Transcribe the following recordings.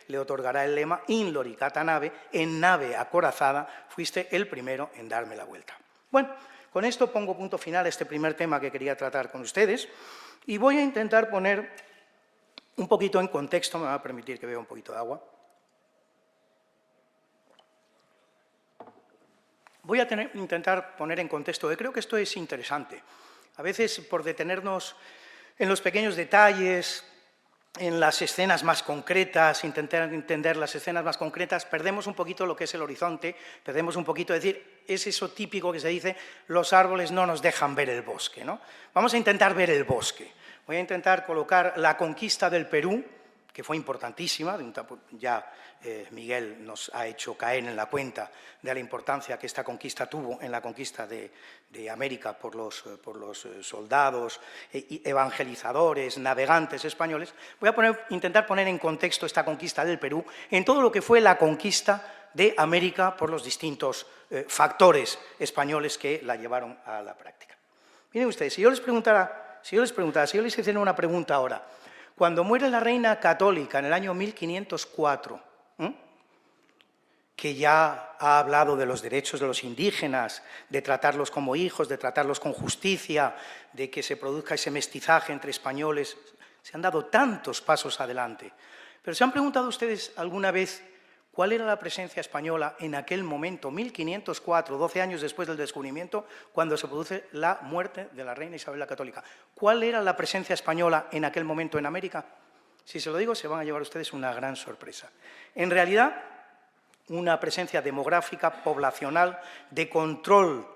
le otorgará el lema In Loricata Nave, en nave acorazada, fuiste el primero en darme la vuelta. Bueno, con esto pongo punto final a este primer tema que quería tratar con ustedes y voy a intentar poner un poquito en contexto, me va a permitir que beba un poquito de agua. Voy a intentar poner en contexto, que creo que esto es interesante. A veces, por detenernos en los pequeños detalles, en las escenas más concretas, intentar entender las escenas más concretas, perdemos un poquito lo que es el horizonte, perdemos un poquito, decir, es eso típico que se dice, los árboles no nos dejan ver el bosque, ¿no? Vamos a intentar ver el bosque. Voy a intentar colocar la conquista del Perú, que fue importantísima, ya Miguel nos ha hecho caer en la cuenta de la importancia que esta conquista tuvo en la conquista de América por los soldados, evangelizadores, navegantes españoles. Voy a intentar poner en contexto esta conquista del Perú en todo lo que fue la conquista de América por los distintos factores españoles que la llevaron a la práctica. Miren ustedes, si yo les hiciera una pregunta ahora, cuando muere la reina católica en el año 1504, que ya ha hablado de los derechos de los indígenas, de tratarlos como hijos, de tratarlos con justicia, de que se produzca ese mestizaje entre españoles, se han dado tantos pasos adelante. Pero ¿se han preguntado ustedes alguna vez cuál era la presencia española en aquel momento, 1504, 12 años después del descubrimiento, cuando se produce la muerte de la reina Isabel la Católica? ¿Cuál era la presencia española en aquel momento en América? Si se lo digo, se van a llevar ustedes una gran sorpresa. En realidad, una presencia demográfica, poblacional, de control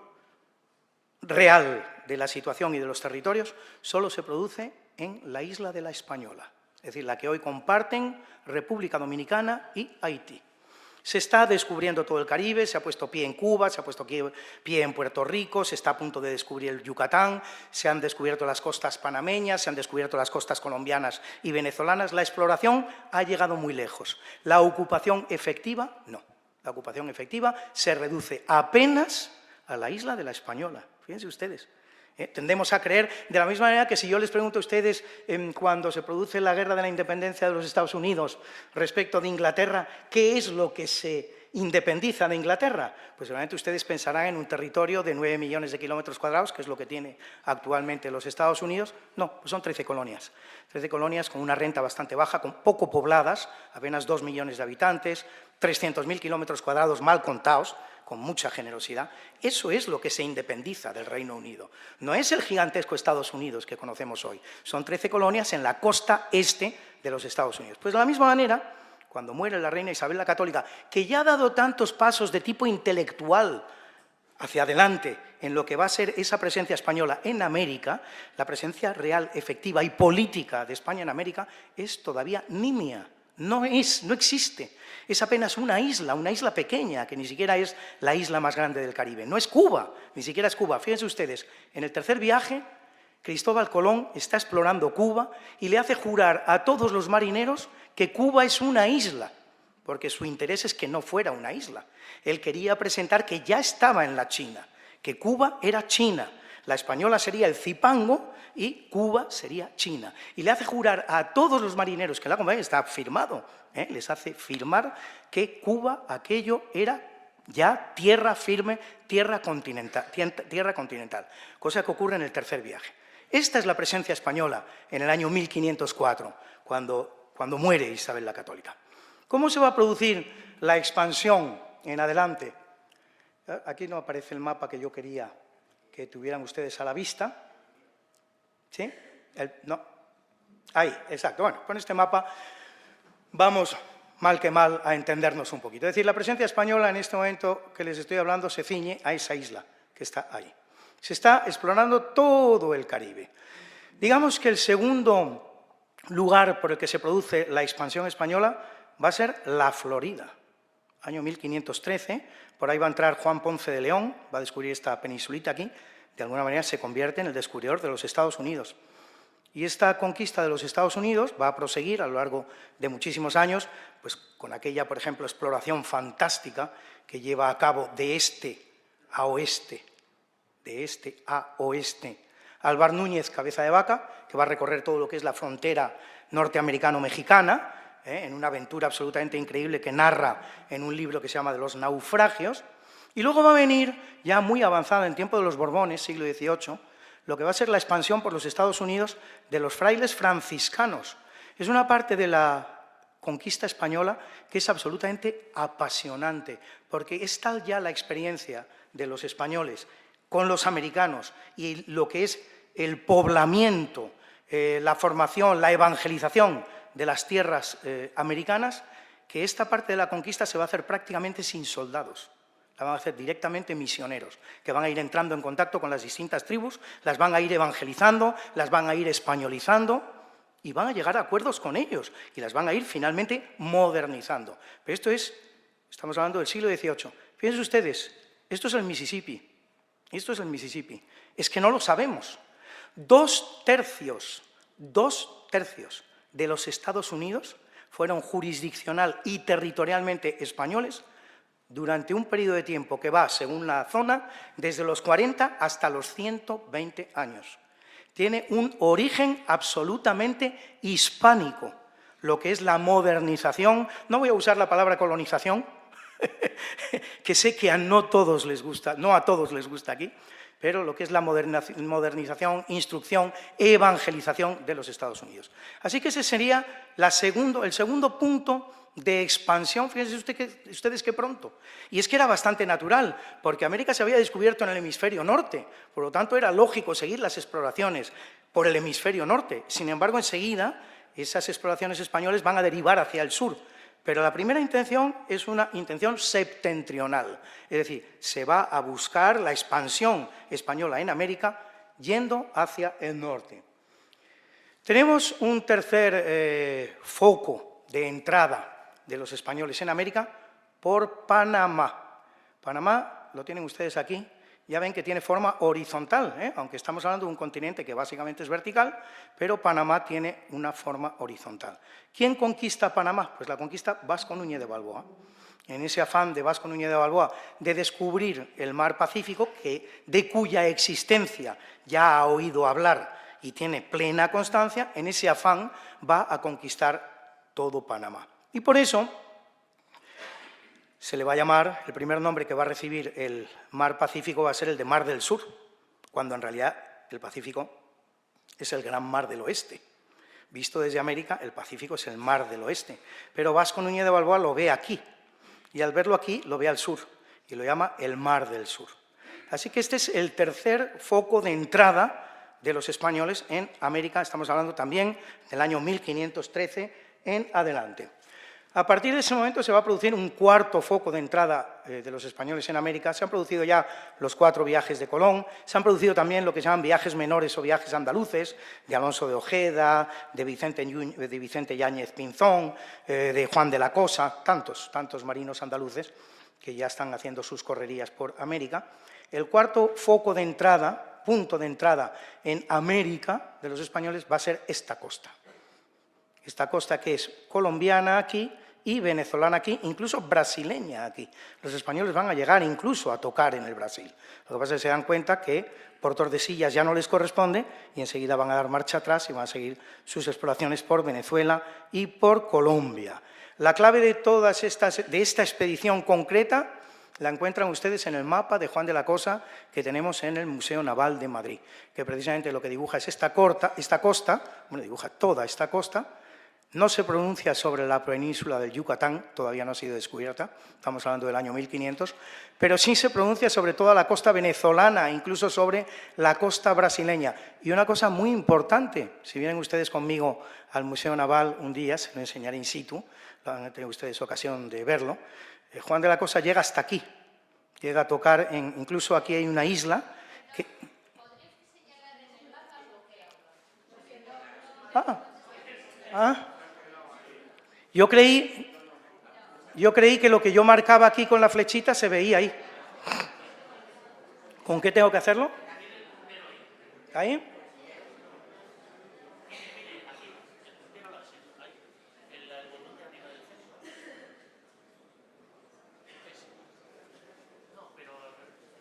real de la situación y de los territorios, solo se produce en la isla de la Española, es decir, la que hoy comparten República Dominicana y Haití. Se está descubriendo todo el Caribe, se ha puesto pie en Cuba, se ha puesto pie en Puerto Rico, se está a punto de descubrir el Yucatán, se han descubierto las costas panameñas, se han descubierto las costas colombianas y venezolanas. La exploración ha llegado muy lejos. La ocupación efectiva, no. La ocupación efectiva se reduce apenas a la isla de la Española. Fíjense ustedes. Tendemos a creer, de la misma manera que si yo les pregunto a ustedes cuando se produce la guerra de la independencia de los Estados Unidos respecto de Inglaterra, ¿qué es lo que se independiza de Inglaterra? Pues seguramente ustedes pensarán en un territorio de 9 millones de kilómetros cuadrados, que es lo que tiene actualmente los Estados Unidos. No, pues son 13 colonias. 13 colonias con una renta bastante baja, con poco pobladas, apenas 2 millones de habitantes, 300.000 kilómetros cuadrados mal contados, con mucha generosidad. Eso es lo que se independiza del Reino Unido. No es el gigantesco Estados Unidos que conocemos hoy. Son 13 colonias en la costa este de los Estados Unidos. Pues de la misma manera, cuando muere la reina Isabel la Católica, que ya ha dado tantos pasos de tipo intelectual hacia adelante en lo que va a ser esa presencia española en América, la presencia real, efectiva y política de España en América es todavía nimia. No existe. Es apenas una isla pequeña, que ni siquiera es la isla más grande del Caribe. No es Cuba, ni siquiera es Cuba. Fíjense ustedes, en el tercer viaje, Cristóbal Colón está explorando Cuba y le hace jurar a todos los marineros que Cuba es una isla, porque su interés es que no fuera una isla. Él quería presentar que ya estaba en la China, que Cuba era China. La española sería el Zipango y Cuba sería China. Y le hace jurar a todos los marineros que la acompañan, está firmado, les hace firmar que Cuba, aquello era ya tierra firme, tierra continental, cosa que ocurre en el tercer viaje. Esta es la presencia española en el año 1504, cuando muere Isabel la Católica. ¿Cómo se va a producir la expansión en adelante? Aquí no aparece el mapa que yo quería que tuvieran ustedes a la vista. ¿Sí? No. Ahí, exacto. Bueno, con este mapa vamos mal que mal a entendernos un poquito. Es decir, la presencia española en este momento que les estoy hablando se ciñe a esa isla que está ahí. Se está explorando todo el Caribe. Digamos que el segundo lugar por el que se produce la expansión española va a ser la Florida. Año 1513, por ahí va a entrar Juan Ponce de León, va a descubrir esta peninsulita aquí, de alguna manera se convierte en el descubridor de los Estados Unidos. Y esta conquista de los Estados Unidos va a proseguir a lo largo de muchísimos años, pues con aquella, por ejemplo, exploración fantástica que lleva a cabo de este a oeste, Álvar Núñez Cabeza de Vaca, que va a recorrer todo lo que es la frontera norteamericano-mexicana, en una aventura absolutamente increíble que narra en un libro que se llama de los naufragios, y luego va a venir, ya muy avanzada en tiempo de los Borbones, siglo XVIII, lo que va a ser la expansión por los Estados Unidos de los frailes franciscanos. Es una parte de la conquista española que es absolutamente apasionante, porque es tal ya la experiencia de los españoles con los americanos y lo que es el poblamiento, la formación, la evangelización de las tierras americanas, que esta parte de la conquista se va a hacer prácticamente sin soldados. La van a hacer directamente misioneros, que van a ir entrando en contacto con las distintas tribus, las van a ir evangelizando, las van a ir españolizando y van a llegar a acuerdos con ellos y las van a ir finalmente modernizando. Pero estamos hablando del siglo XVIII. Fíjense ustedes, esto es el Mississippi. Esto es el Mississippi. Es que no lo sabemos. 2/3 de los Estados Unidos fueron jurisdiccional y territorialmente españoles durante un periodo de tiempo que va, según la zona, desde los 40 hasta los 120 años. Tiene un origen absolutamente hispánico, lo que es la modernización. No voy a usar la palabra colonización, que sé que no a todos les gusta aquí, pero lo que es la modernización, instrucción, evangelización de los Estados Unidos. Así que ese sería el segundo punto de expansión. Fíjense ustedes qué pronto. Y es que era bastante natural, porque América se había descubierto en el hemisferio norte, por lo tanto era lógico seguir las exploraciones por el hemisferio norte. Sin embargo, enseguida, esas exploraciones españolas van a derivar hacia el sur. Pero la primera intención es una intención septentrional, es decir, se va a buscar la expansión española en América yendo hacia el norte. Tenemos un tercer foco de entrada de los españoles en América por Panamá. Panamá, lo tienen ustedes aquí, ya ven que tiene forma horizontal, aunque estamos hablando de un continente que básicamente es vertical, pero Panamá tiene una forma horizontal. ¿Quién conquista Panamá? Pues la conquista Vasco Núñez de Balboa. En ese afán de Vasco Núñez de Balboa de descubrir el mar Pacífico, de cuya existencia ya ha oído hablar y tiene plena constancia, en ese afán va a conquistar todo Panamá. Y por eso se le va a llamar, el primer nombre que va a recibir el mar Pacífico va a ser el de Mar del Sur, cuando en realidad el Pacífico es el gran mar del oeste. Visto desde América, el Pacífico es el mar del oeste. Pero Vasco Núñez de Balboa lo ve aquí, y al verlo aquí lo ve al sur, y lo llama el Mar del Sur. Así que este es el tercer foco de entrada de los españoles en América. Estamos hablando también del año 1513 en adelante. A partir de ese momento se va a producir un cuarto foco de entrada de los españoles en América. Se han producido ya los 4 viajes de Colón, se han producido también lo que se llaman viajes menores o viajes andaluces, de Alonso de Ojeda, de Vicente Yáñez Pinzón, de Juan de la Cosa, tantos marinos andaluces que ya están haciendo sus correrías por América. El cuarto foco de entrada, punto de entrada en América de los españoles va a ser esta costa. Esta costa que es colombiana aquí y venezolana aquí, incluso brasileña aquí. Los españoles van a llegar incluso a tocar en el Brasil. Lo que pasa es que se dan cuenta que por Tordesillas ya no les corresponde y enseguida van a dar marcha atrás y van a seguir sus exploraciones por Venezuela y por Colombia. La clave de esta expedición concreta la encuentran ustedes en el mapa de Juan de la Cosa que tenemos en el Museo Naval de Madrid, que precisamente lo que dibuja es esta costa, bueno, dibuja toda esta costa. No se pronuncia sobre la península del Yucatán, todavía no ha sido descubierta, estamos hablando del año 1500, pero sí se pronuncia sobre toda la costa venezolana, incluso sobre la costa brasileña. Y una cosa muy importante, si vienen ustedes conmigo al Museo Naval un día, se lo enseñaré in situ, van a tener ustedes ocasión de verlo, Juan de la Cosa llega hasta aquí, llega a tocar, incluso aquí hay una isla que... Yo creí que lo que yo marcaba aquí con la flechita se veía ahí. ¿Con qué tengo que hacerlo? ¿Ahí?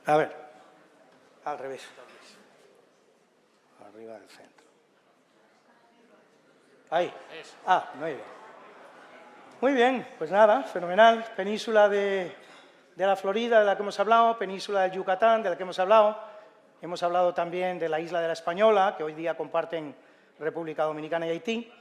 A ver, al revés. Arriba del centro. Ahí. Muy bien. Muy bien, pues nada, fenomenal. Península de la Florida, de la que hemos hablado, península del Yucatán, de la que hemos hablado. Hemos hablado también de la isla de la Española, que hoy día comparten República Dominicana y Haití.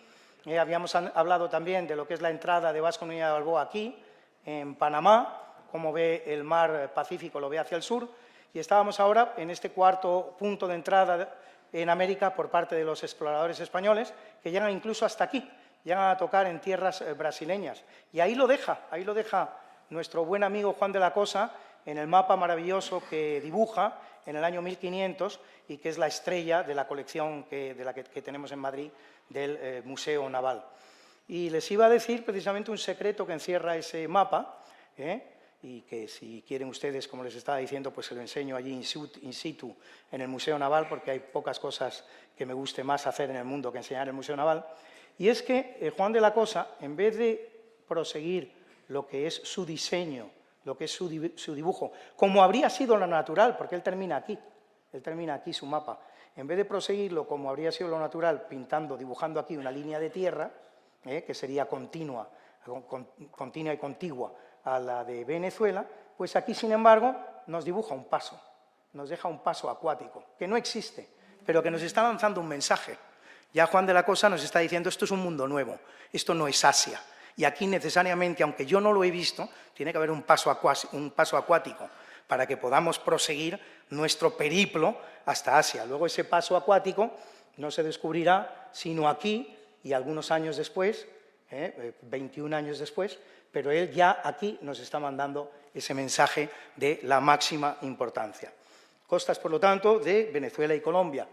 Habíamos hablado también de lo que es la entrada de Vasco Núñez de Balboa aquí, en Panamá, como ve el mar Pacífico, lo ve hacia el sur. Y estábamos ahora en este cuarto punto de entrada en América por parte de los exploradores españoles, que llegan incluso hasta aquí, llegan a tocar en tierras brasileñas. Y ahí lo deja nuestro buen amigo Juan de la Cosa en el mapa maravilloso que dibuja en el año 1500 y que es la estrella de la colección que tenemos en Madrid del Museo Naval. Y les iba a decir precisamente un secreto que encierra ese mapa, y que si quieren ustedes, como les estaba diciendo, pues se lo enseño allí in situ en el Museo Naval, porque hay pocas cosas que me guste más hacer en el mundo que enseñar en el Museo Naval. Y es que Juan de la Cosa, en vez de proseguir lo que es su diseño, lo que es su dibujo, como habría sido lo natural, porque él termina aquí su mapa, en vez de proseguirlo como habría sido lo natural, dibujando aquí una línea de tierra, que sería continua y contigua a la de Venezuela, pues aquí, sin embargo, nos dibuja un paso, nos deja un paso acuático, que no existe, pero que nos está lanzando un mensaje. Ya Juan de la Cosa nos está diciendo, esto es un mundo nuevo, esto no es Asia. Y aquí necesariamente, aunque yo no lo he visto, tiene que haber un paso acuático para que podamos proseguir nuestro periplo hasta Asia. Luego ese paso acuático no se descubrirá sino aquí y algunos años después, 21 años después, pero él ya aquí nos está mandando ese mensaje de la máxima importancia. Costas, por lo tanto, de Venezuela y Colombia.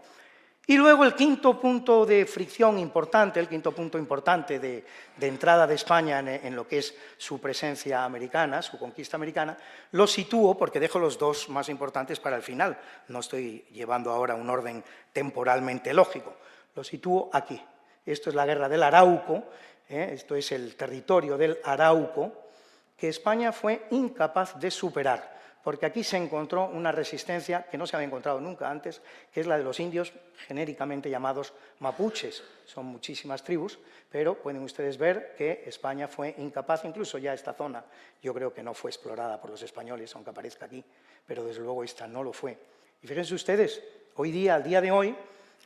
Y luego el quinto punto de fricción importante, el quinto punto importante de entrada de España en lo que es su presencia americana, su conquista americana, lo sitúo porque dejo los dos más importantes para el final. No estoy llevando ahora un orden temporalmente lógico. Lo sitúo aquí. Esto es la guerra del Arauco, esto es el territorio del Arauco, que España fue incapaz de superar, porque aquí se encontró una resistencia que no se había encontrado nunca antes, que es la de los indios genéricamente llamados mapuches. Son muchísimas tribus, pero pueden ustedes ver que España fue incapaz, incluso ya esta zona, yo creo que no fue explorada por los españoles, aunque aparezca aquí, pero desde luego esta no lo fue. Y fíjense ustedes, hoy día, al día de hoy,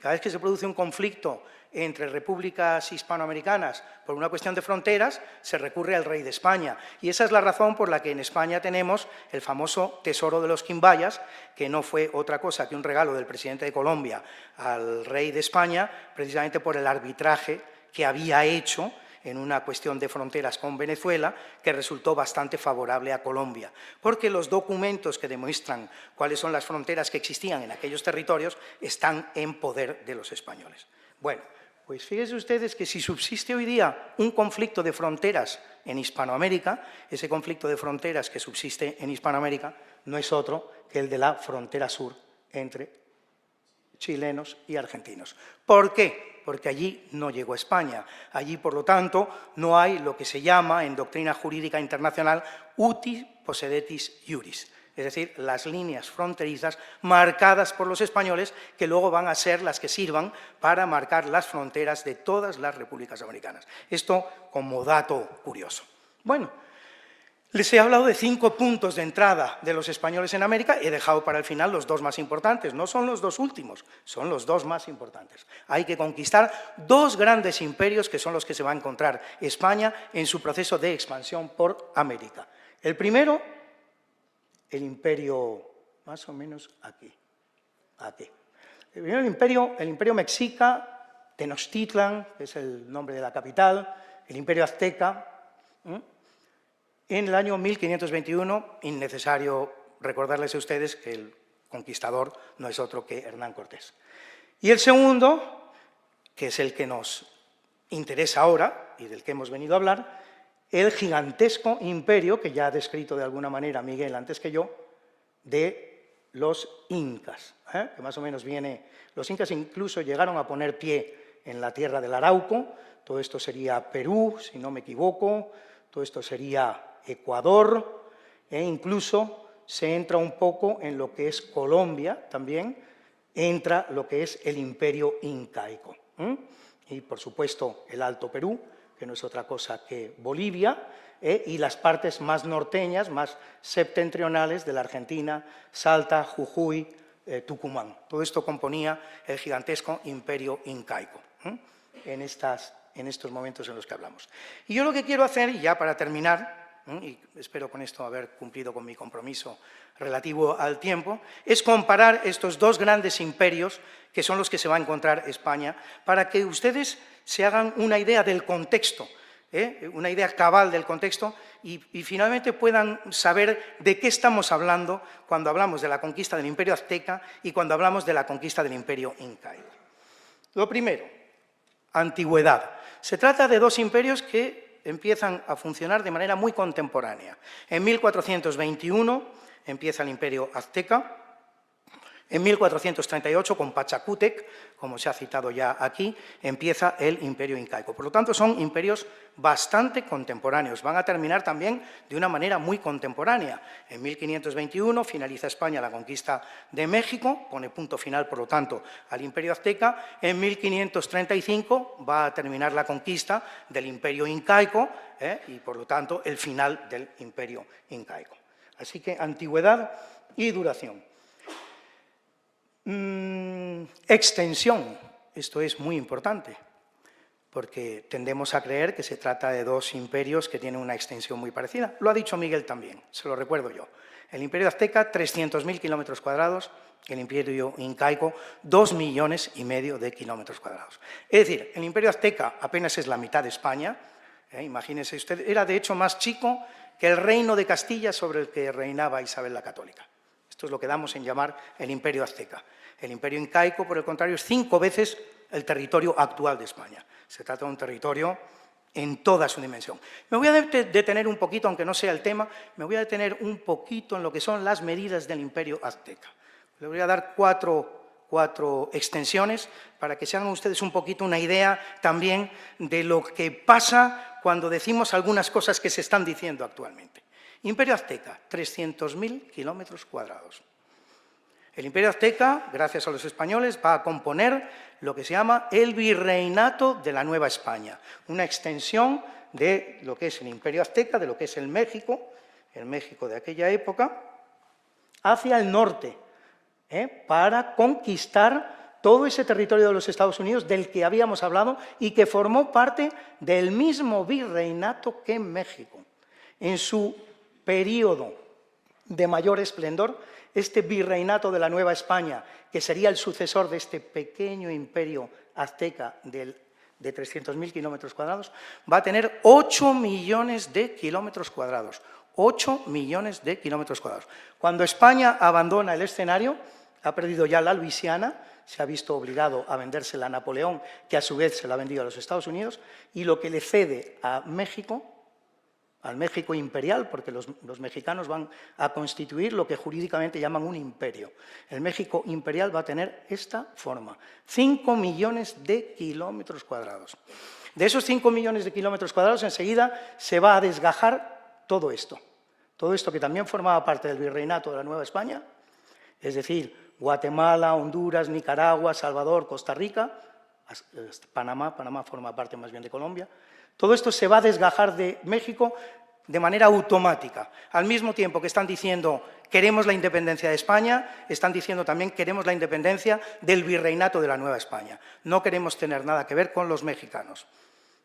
cada vez que se produce un conflicto entre repúblicas hispanoamericanas por una cuestión de fronteras, se recurre al rey de España. Y esa es la razón por la que en España tenemos el famoso Tesoro de los Quimbayas, que no fue otra cosa que un regalo del presidente de Colombia al rey de España, precisamente por el arbitraje que había hecho en una cuestión de fronteras con Venezuela, que resultó bastante favorable a Colombia, porque los documentos que demuestran cuáles son las fronteras que existían en aquellos territorios están en poder de los españoles. Bueno, pues fíjense ustedes que si subsiste hoy día un conflicto de fronteras en Hispanoamérica, ese conflicto de fronteras que subsiste en Hispanoamérica no es otro que el de la frontera sur entre chilenos y argentinos. ¿Por qué? Porque allí no llegó España. Allí, por lo tanto, no hay lo que se llama en doctrina jurídica internacional uti possedetis iuris, es decir, las líneas fronterizas marcadas por los españoles que luego van a ser las que sirvan para marcar las fronteras de todas las repúblicas americanas. Esto como dato curioso. Bueno, les he hablado de 5 puntos de entrada de los españoles en América, he dejado para el final los 2 más importantes, no son los 2 últimos, son los 2 más importantes. Hay que conquistar 2 grandes imperios que son los que se va a encontrar España en su proceso de expansión por América. El primero, el imperio, más o menos aquí. El primero, el imperio mexica, Tenochtitlan, que es el nombre de la capital, el imperio azteca. En el año 1521, innecesario recordarles a ustedes que el conquistador no es otro que Hernán Cortés. Y el segundo, que es el que nos interesa ahora y del que hemos venido a hablar, el gigantesco imperio, que ya ha descrito de alguna manera Miguel antes que yo, de los incas, que más o menos viene... Los incas incluso llegaron a poner pie en la tierra del Arauco, todo esto sería Perú, si no me equivoco, todo esto sería Ecuador, e incluso se entra un poco en lo que es Colombia también, entra lo que es el imperio incaico. Y por supuesto el Alto Perú, que no es otra cosa que Bolivia, y las partes más norteñas, más septentrionales de la Argentina, Salta, Jujuy, Tucumán. Todo esto componía el gigantesco imperio incaico, en estos momentos en los que hablamos. Y yo lo que quiero hacer, y ya para terminar, y espero con esto haber cumplido con mi compromiso relativo al tiempo, es comparar estos dos grandes imperios que son los que se va a encontrar España, para que ustedes se hagan una idea del contexto, una idea cabal del contexto y finalmente puedan saber de qué estamos hablando cuando hablamos de la conquista del imperio azteca y cuando hablamos de la conquista del imperio incaico. Lo primero, antigüedad. Se trata de dos imperios que empiezan a funcionar de manera muy contemporánea. En 1421 empieza el imperio azteca. En 1438, con Pachacútec, como se ha citado ya aquí, empieza el imperio incaico. Por lo tanto, son imperios bastante contemporáneos. Van a terminar también de una manera muy contemporánea. En 1521 finaliza España la conquista de México, pone punto final, por lo tanto, al imperio azteca. En 1535 va a terminar la conquista del imperio incaico y, por lo tanto, el final del imperio incaico. Así que antigüedad y duración. Extensión, esto es muy importante, porque tendemos a creer que se trata de dos imperios que tienen una extensión muy parecida. Lo ha dicho Miguel también, se lo recuerdo yo. El imperio azteca, 300.000 kilómetros cuadrados, el imperio incaico, 2,5 millones de kilómetros cuadrados. Es decir, el imperio azteca apenas es la mitad de España, imagínense usted, era de hecho más chico que el reino de Castilla sobre el que reinaba Isabel la Católica. Esto es lo que damos en llamar el imperio azteca. El imperio incaico, por el contrario, es 5 veces el territorio actual de España. Se trata de un territorio en toda su dimensión. Me voy a detener un poquito, aunque no sea el tema, me voy a detener un poquito en lo que son las medidas del imperio azteca. Le voy a dar cuatro extensiones para que se hagan ustedes un poquito una idea también de lo que pasa cuando decimos algunas cosas que se están diciendo actualmente. Imperio azteca, 300.000 kilómetros cuadrados. El imperio azteca, gracias a los españoles, va a componer lo que se llama el virreinato de la Nueva España, una extensión de lo que es el imperio azteca, de lo que es el México de aquella época, hacia el norte, para conquistar todo ese territorio de los Estados Unidos del que habíamos hablado y que formó parte del mismo virreinato que México. En su periodo de mayor esplendor, este virreinato de la Nueva España, que sería el sucesor de este pequeño imperio azteca de 300.000 kilómetros cuadrados, va a tener 8 millones de kilómetros cuadrados. 8 millones de kilómetros cuadrados. Cuando España abandona el escenario, ha perdido ya la Luisiana, se ha visto obligado a vendérsela a Napoleón, que a su vez se la ha vendido a los Estados Unidos, y lo que le cede a México, al México imperial, porque los mexicanos van a constituir lo que jurídicamente llaman un imperio. El México imperial va a tener esta forma, 5 millones de kilómetros cuadrados. De esos 5 millones de kilómetros cuadrados, enseguida se va a desgajar todo esto que también formaba parte del virreinato de la Nueva España, es decir, Guatemala, Honduras, Nicaragua, Salvador, Costa Rica, Panamá forma parte más bien de Colombia. Todo esto se va a desgajar de México de manera automática. Al mismo tiempo que están diciendo queremos la independencia de España, están diciendo también queremos la independencia del virreinato de la Nueva España. No queremos tener nada que ver con los mexicanos.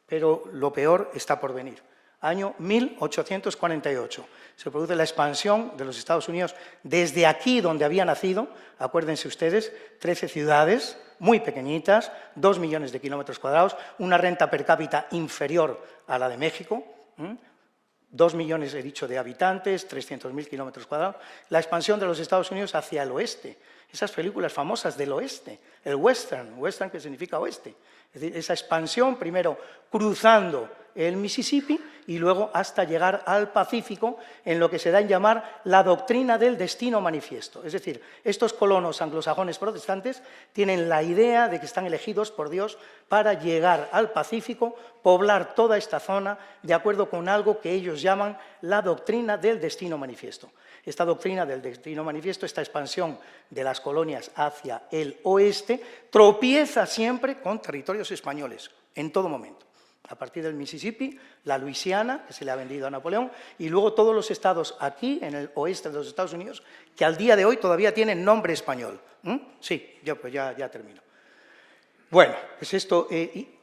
Pero lo peor está por venir. Año 1848. Se produce la expansión de los Estados Unidos desde aquí donde había nacido, acuérdense ustedes, 13 ciudades muy pequeñitas, 2 millones de kilómetros cuadrados, una renta per cápita inferior a la de México, 2 millones, he dicho, de habitantes, 300.000 kilómetros cuadrados, la expansión de los Estados Unidos hacia el oeste, esas películas famosas del oeste, el western que significa oeste, es decir, esa expansión primero cruzando el Mississippi y luego hasta llegar al Pacífico en lo que se da en llamar la doctrina del destino manifiesto. Es decir, estos colonos anglosajones protestantes tienen la idea de que están elegidos por Dios para llegar al Pacífico, poblar toda esta zona de acuerdo con algo que ellos llaman la doctrina del destino manifiesto. Esta doctrina del destino manifiesto, esta expansión de las colonias hacia el oeste, tropieza siempre con territorios españoles, en todo momento. a partir del Mississippi, la Luisiana, que se le ha vendido a Napoleón, y luego todos los estados aquí, en el oeste de los Estados Unidos, que al día de hoy todavía tienen nombre español. Sí, pues ya termino. Bueno, pues esto,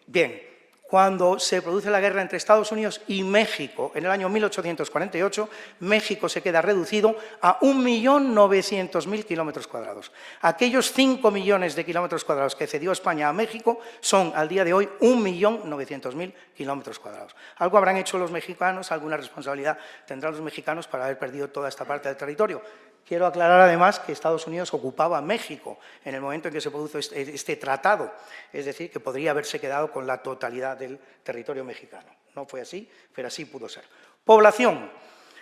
bien, cuando se produce la guerra entre Estados Unidos y México en el año 1848, México se queda reducido a 1.900.000 kilómetros cuadrados. Aquellos 5 millones de kilómetros cuadrados que cedió España a México son, al día de hoy, 1.900.000 kilómetros cuadrados. Algo habrán hecho los mexicanos, alguna responsabilidad tendrán los mexicanos para haber perdido toda esta parte del territorio. Quiero aclarar además que Estados Unidos ocupaba México en el momento en que se produjo este tratado, es decir, que podría haberse quedado con la totalidad del territorio mexicano. No fue así, pero así pudo ser. Población.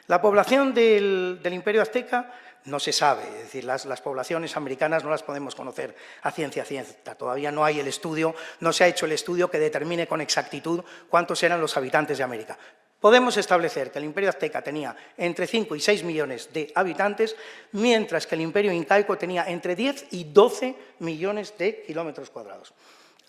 La población del Imperio Azteca no se sabe, es decir, las poblaciones americanas no las podemos conocer a ciencia cierta. Todavía no hay el estudio, no se ha hecho el estudio que determine con exactitud cuántos eran los habitantes de América. Podemos establecer que el Imperio Azteca tenía entre 5 y 6 millones de habitantes, mientras que el Imperio Incaico tenía entre 10 y 12 millones de kilómetros cuadrados.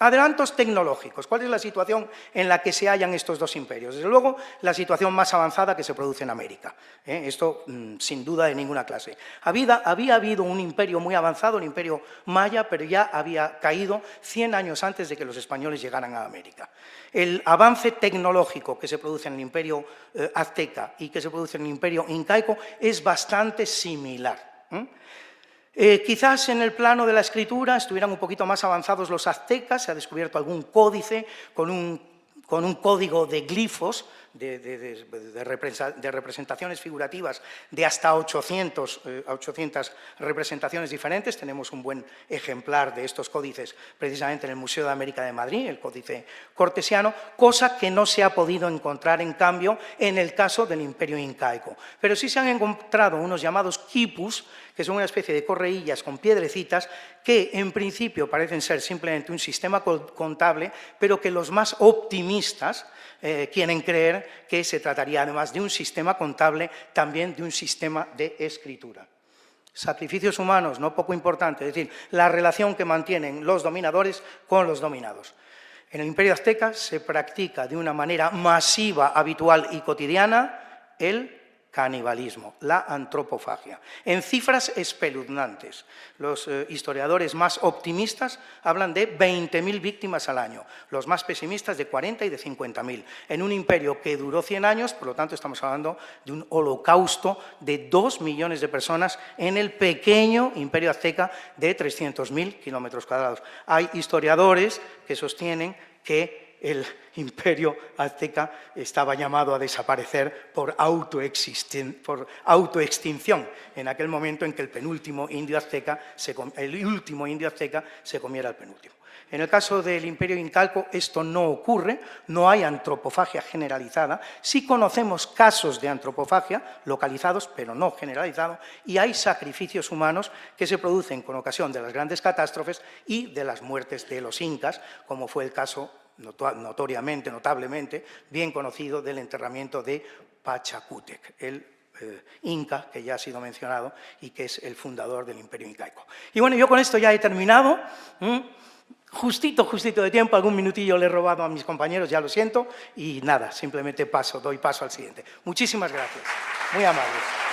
Adelantos tecnológicos. ¿Cuál es la situación en la que se hallan estos dos imperios? Desde luego, la situación más avanzada que se produce en América. Esto, sin duda de ninguna clase. Había habido un imperio muy avanzado, el imperio maya, pero ya había caído 100 años antes de que los españoles llegaran a América. El avance tecnológico que se produce en el imperio azteca y que se produce en el imperio incaico es bastante similar. Quizás en el plano de la escritura estuvieran un poquito más avanzados los aztecas, se ha descubierto algún códice con un código de glifos, de representaciones figurativas de hasta 800 representaciones diferentes. Tenemos un buen ejemplar de estos códices precisamente en el Museo de América de Madrid, el códice cortesiano, cosa que no se ha podido encontrar en cambio en el caso del Imperio Incaico. Pero sí se han encontrado unos llamados quipus, que son una especie de correíllas con piedrecitas que en principio parecen ser simplemente un sistema contable, pero que los más optimistas quieren creer que se trataría además de un sistema contable, también de un sistema de escritura. Sacrificios humanos, no poco importante, es decir, la relación que mantienen los dominadores con los dominados. En el Imperio Azteca se practica de una manera masiva, habitual y cotidiana el canibalismo, la antropofagia, en cifras espeluznantes. Los historiadores más optimistas hablan de 20.000 víctimas al año, los más pesimistas de 40 y de 50.000, en un imperio que duró 100 años, por lo tanto estamos hablando de un holocausto de 2 millones de personas en el pequeño imperio azteca de 300.000 kilómetros cuadrados. Hay historiadores que sostienen que el imperio azteca estaba llamado a desaparecer por autoextinción en aquel momento en que el último indio azteca se comiera al penúltimo. En el caso del Imperio Incaico esto no ocurre, no hay antropofagia generalizada, sí conocemos casos de antropofagia localizados, pero no generalizados, y hay sacrificios humanos que se producen con ocasión de las grandes catástrofes y de las muertes de los incas, como fue el caso notablemente, bien conocido del enterramiento de Pachacútec, el inca que ya ha sido mencionado y que es el fundador del Imperio Incaico. Y bueno, yo con esto ya he terminado. Justito de tiempo, algún minutillo le he robado a mis compañeros, ya lo siento, y nada, simplemente doy paso al siguiente. Muchísimas gracias, muy amables.